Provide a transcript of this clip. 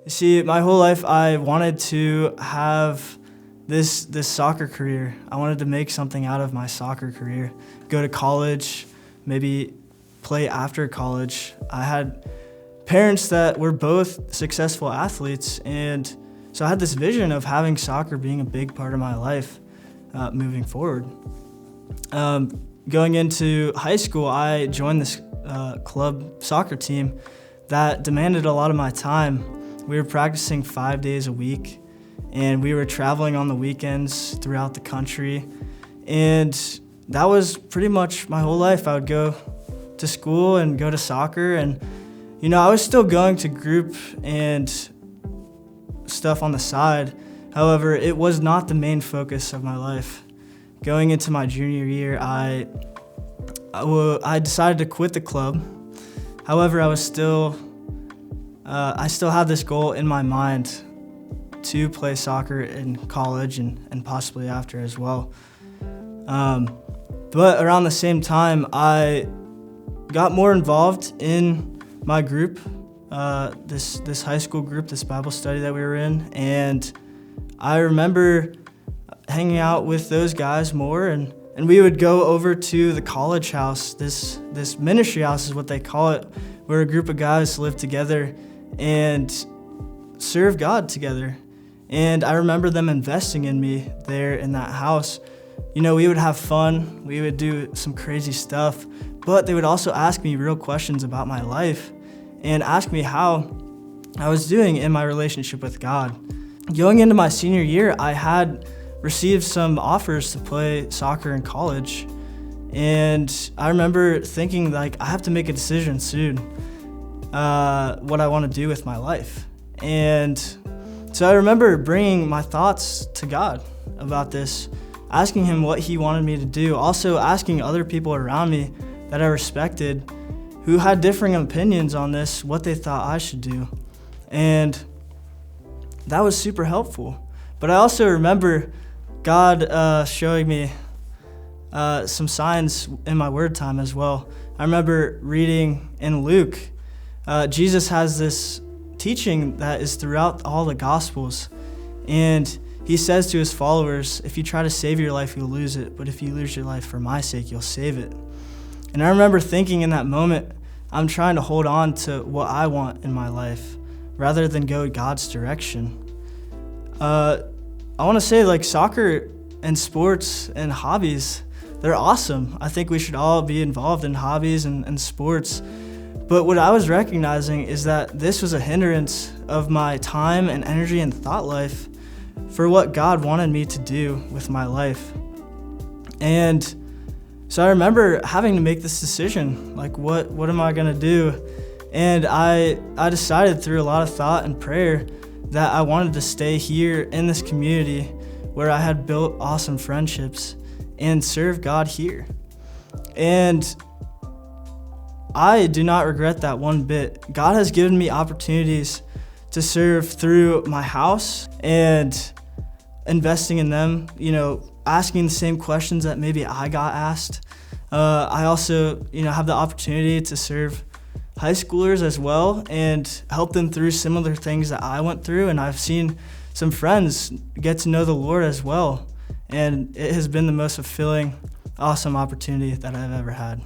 You see, my whole life I wanted to have this soccer career. I wanted to make something out of my soccer career. Go to college, maybe play after college. I had parents that were both successful athletes, and so I had this vision of having soccer being a big part of my life moving forward. Going into high school, I joined this club soccer team that demanded a lot of my time. We were practicing 5 days a week, and we were traveling on the weekends throughout the country. And that was pretty much my whole life. I would go to school and go to soccer, and I was still going to group and stuff on the side. However, it was not the main focus of my life. Going into my junior year, I decided to quit the club. However, I still had this goal in my mind to play soccer in college and possibly after as well. But around the same time, I got more involved in my group, this high school group, this Bible study that we were in, and I remember hanging out with those guys more, and we would go over to the college house. This ministry house is what they call it, where a group of guys live together and serve God together. And I remember them investing in me there in that house. We would have fun, we would do some crazy stuff, but they would also ask me real questions about my life and ask me how I was doing in my relationship with God. Going into my senior year, I had received some offers to play soccer in college, and I remember thinking, I have to make a decision soon what I want to do with my life. And so I remember bringing my thoughts to God about this, asking him what he wanted me to do, also asking other people around me that I respected who had differing opinions on this, what they thought I should do. And that was super helpful. But I also remember God showing me some signs in my word time as well. I remember reading in Luke, Jesus has this teaching that is throughout all the Gospels. And he says to his followers, if you try to save your life, you'll lose it. But if you lose your life for my sake, you'll save it. And I remember thinking in that moment, I'm trying to hold on to what I want in my life rather than go God's direction. I want to say soccer and sports and hobbies, they're awesome. I think we should all be involved in hobbies and sports. But what I was recognizing is that this was a hindrance of my time and energy and thought life for what God wanted me to do with my life. And so I remember having to make this decision, what am I gonna do? And I decided through a lot of thought and prayer that I wanted to stay here in this community where I had built awesome friendships and serve God here. And I do not regret that one bit. God has given me opportunities to serve through my house and investing in them, asking the same questions that maybe I got asked. I also, have the opportunity to serve high schoolers as well and help them through similar things that I went through. And I've seen some friends get to know the Lord as well. And it has been the most fulfilling, awesome opportunity that I've ever had.